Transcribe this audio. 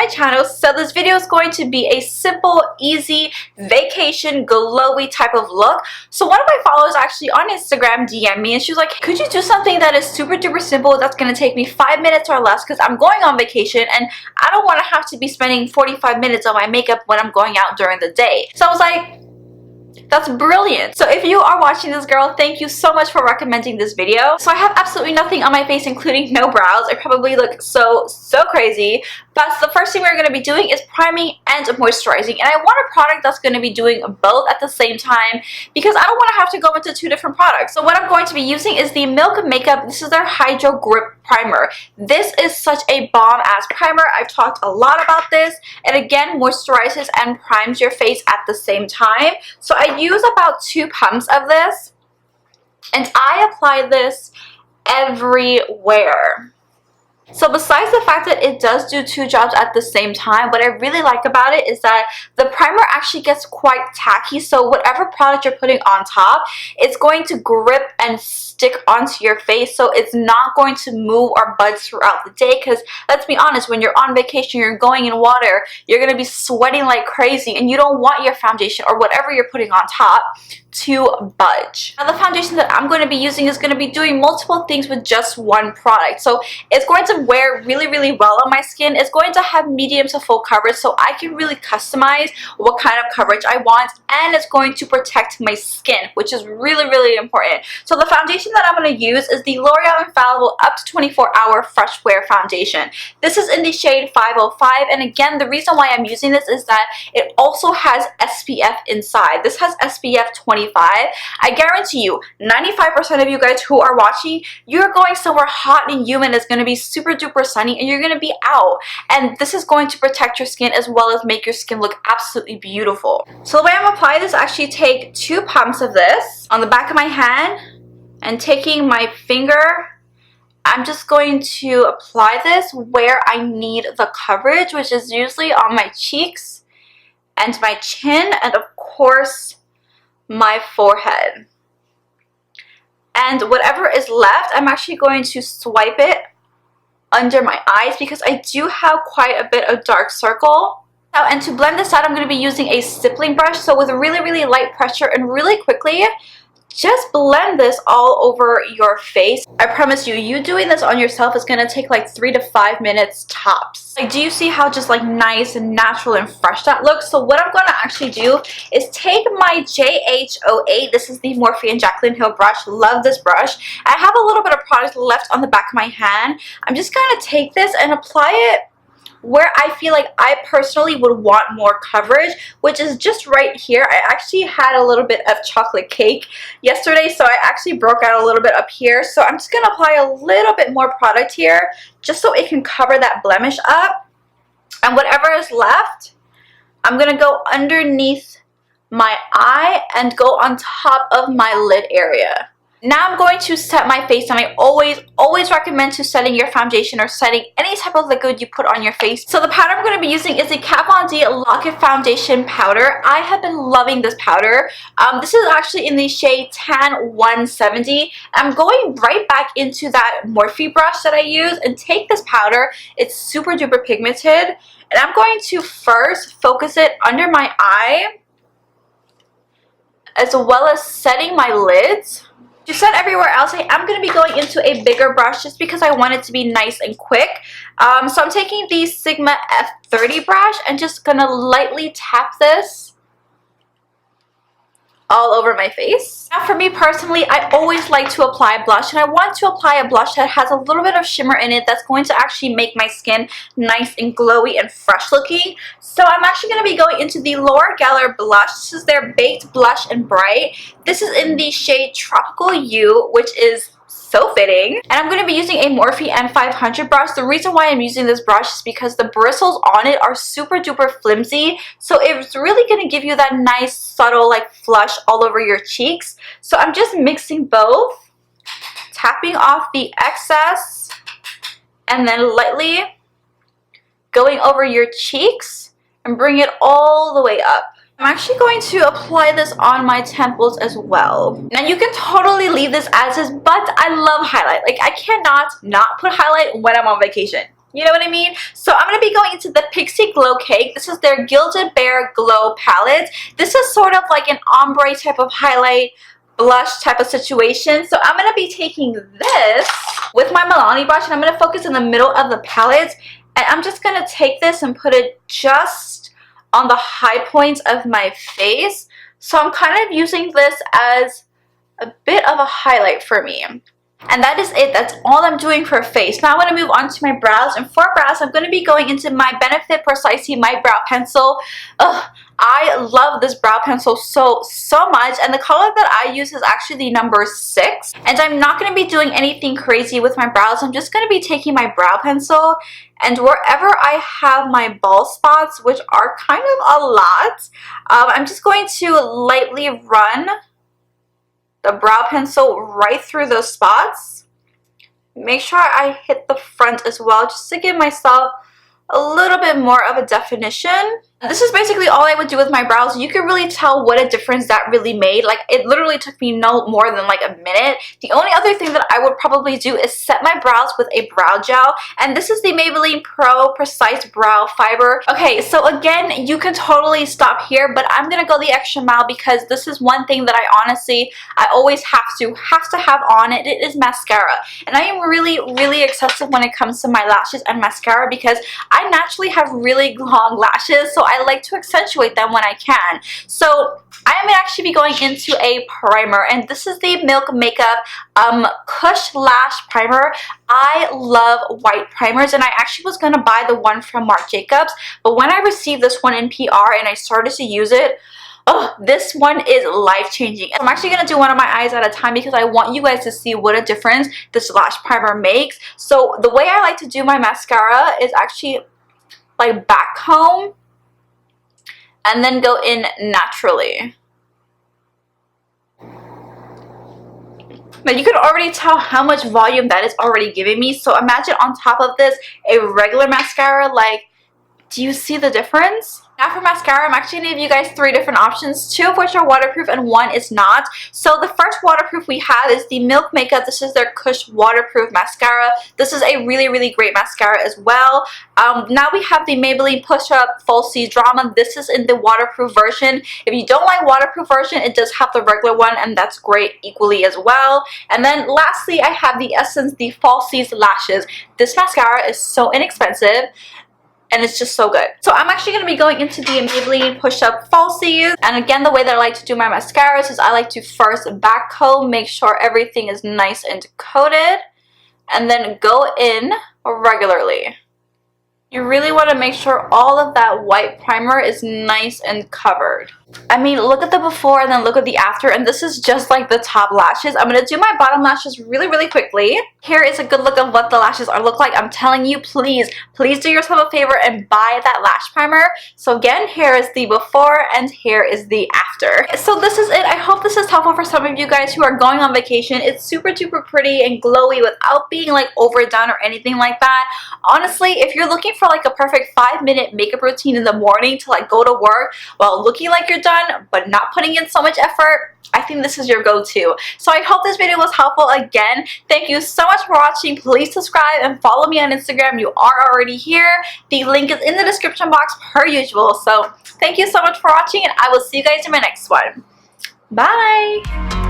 my channel. So this video is going to be a simple, easy, vacation, glowy type of look. So one of my followers actually on Instagram DM'd me and she was like, could you do something that is super duper simple that's going to take me 5 minutes or less because I'm going on vacation and I don't want to have to be spending 45 minutes on my makeup when I'm going out during the day. So I was like, that's brilliant. So if you are watching this, girl, thank you so much for recommending this video. So I have absolutely nothing on my face, including no brows. I probably look so crazy. But the first thing we're going to be doing is priming and moisturizing. And I want a product that's going to be doing both at the same time because I don't want to have to go into two different products. So what I'm going to be using is the Milk Makeup. This is their Hydro Grip Primer. This is such a bomb-ass primer. I've talked a lot about this. It again moisturizes and primes your face at the same time. So I use about 2 pumps of this. And I apply this everywhere. So besides the fact that it does do 2 jobs at the same time, what I really like about it is that the primer actually gets quite tacky. So whatever product you're putting on top, it's going to grip and stick onto your face. So it's not going to move or budge throughout the day because let's be honest, when you're on vacation, you're going in water, you're going to be sweating like crazy and you don't want your foundation or whatever you're putting on top to budge. Now the foundation that I'm going to be using is going to be doing multiple things with just one product. So it's going to wear really well on my skin. It's going to have medium to full coverage so I can really customize what kind of coverage I want, and it's going to protect my skin, which is really important. So the foundation that I'm going to use is the L'Oreal Infallible Up to 24 Hour Fresh Wear Foundation. This is in the shade 505, and again the reason why I'm using this is that it also has SPF inside. This has SPF 25. I guarantee you 95% of you guys who are watching, you're going somewhere hot and humid. It's going to be super duper sunny and you're going to be out, and this is going to protect your skin as well as make your skin look absolutely beautiful. So the way I'm applying this, I actually take 2 pumps of this on the back of my hand and taking my finger, I'm just going to apply this where I need the coverage, which is usually on my cheeks and my chin and of course my forehead. And whatever is left, I'm actually going to swipe it under my eyes because I do have quite a bit of dark circle. Now, and to blend this out, I'm going to be using a stippling brush. So with really light pressure and really quickly, just blend this all over your face. I promise you, you doing this on yourself is going to take like 3 to 5 minutes tops. Like, do you see how just like nice and natural and fresh that looks? So what I'm going to actually do is take my JH08. This is the Morphe and Jaclyn Hill brush. Love this brush. I have a little bit of product left on the back of my hand. I'm just going to take this and apply it where I feel like I personally would want more coverage, which is just right here. I actually had a little bit of chocolate cake yesterday, so I actually broke out a little bit up here. So I'm just going to apply a little bit more product here just so it can cover that blemish up. And whatever is left, I'm going to go underneath my eye and go on top of my lid area. Now I'm going to set my face, and I always recommend to setting your foundation or setting any type of liquid you put on your face. So the powder I'm going to be using is the Kat Von D Lock It Foundation Powder. I have been loving this powder. This is actually in the shade Tan 170. I'm going right back into that Morphe brush that I use and take this powder. It's super duper pigmented. And I'm going to first focus it under my eye as well as setting my lids. To set everywhere else, I am going to be going into a bigger brush just because I want it to be nice and quick. So I'm taking the Sigma F30 brush and just going to lightly tap this all over my face. Now for me personally, I always like to apply blush, and I want to apply a blush that has a little bit of shimmer in it that's going to actually make my skin nice and glowy and fresh looking. So I'm actually going to be going into the Laura Geller blush. This is their Baked Blush and Bright. This is in the shade Tropical You, which is so fitting. And I'm going to be using a Morphe M500 brush. The reason why I'm using this brush is because the bristles on it are super duper flimsy. So it's really going to give you that nice subtle like flush all over your cheeks. So I'm just mixing both, tapping off the excess and then lightly going over your cheeks and bring it all the way up. I'm actually going to apply this on my temples as well. Now you can totally leave this as is, but I love highlight. Like, I cannot not put highlight when I'm on vacation. You know what I mean? So I'm going to be going into the Pixie Glow Cake. This is their Gilded Bear Glow palette. This is sort of like an ombre type of highlight blush type of situation. So I'm going to be taking this with my Milani brush and I'm going to focus in the middle of the palette. And I'm just going to take this and put it just on the high points of my face. So I'm kind of using this as a bit of a highlight for me. And that is it. That's all I'm doing for face. Now I'm going to move on to my brows. And for brows, I'm going to be going into my Benefit Precisely My Brow Pencil. Ugh, I love this brow pencil so much. And the color that I use is actually the number 6. And I'm not going to be doing anything crazy with my brows. I'm just going to be taking my brow pencil. And wherever I have my bald spots, which are kind of a lot, I'm just going to lightly run the brow pencil right through those spots. Make sure I hit the front as well just to give myself a little bit more of a definition. This is basically all I would do with my brows. You can really tell what a difference that really made. Like, it literally took me no more than like a minute. The only other thing that I would probably do is set my brows with a brow gel. And this is the Maybelline Pro Precise Brow Fiber. Okay, so again, you can totally stop here, but I'm gonna go the extra mile because this is one thing that I always have to have on it. It is mascara. And I am really excessive when it comes to my lashes and mascara because I naturally have really long lashes, so I like to accentuate them when I can. So I am actually be going into a primer, and this is the Milk Makeup Kush Lash Primer. I love white primers, and I actually was going to buy the one from Marc Jacobs, but when I received this one in PR and I started to use it, oh, this one is life-changing. I'm actually going to do one of my eyes at a time because I want you guys to see what a difference this lash primer makes. So the way I like to do my mascara is actually like back comb and then go in naturally. But you can already tell how much volume that is already giving me. So imagine on top of this a regular mascara. Like, do you see the difference? Now for mascara, I'm actually going to give you guys 3 different options, 2 of which are waterproof and 1 is not. So the first waterproof we have is the Milk Makeup. This is their Kush Waterproof Mascara. This is a really great mascara as well. Now we have the Maybelline Push Up Falsies Drama. This is in the waterproof version. If you don't like waterproof version, it does have the regular one, and that's great equally as well. And then lastly, I have the Essence, the Falsies Lashes. This mascara is so inexpensive, and it's just so good. So I'm actually going to be going into the Maybelline Push Up Falsies. And again, the way that I like to do my mascaras is I like to first back comb, make sure everything is nice and coated, and then go in regularly. You really want to make sure all of that white primer is nice and covered. I mean, look at the before and then look at the after, and this is just like the top lashes. I'm going to do my bottom lashes really quickly. Here is a good look of what the lashes look like. I'm telling you, please do yourself a favor and buy that lash primer. So again, here is the before and here is the after. So this is it. I hope this is helpful for some of you guys who are going on vacation. It's super duper pretty and glowy without being like overdone or anything like that. Honestly, if you're looking for like a perfect 5-minute makeup routine in the morning to like go to work while looking like you're done but not putting in so much effort, I think this is your go-to. So I hope this video was helpful. Again, thank you so much for watching. Please subscribe and follow me on Instagram. You are already here. The link is in the description box per usual. So thank you so much for watching, and I will see you guys in my next one. Bye!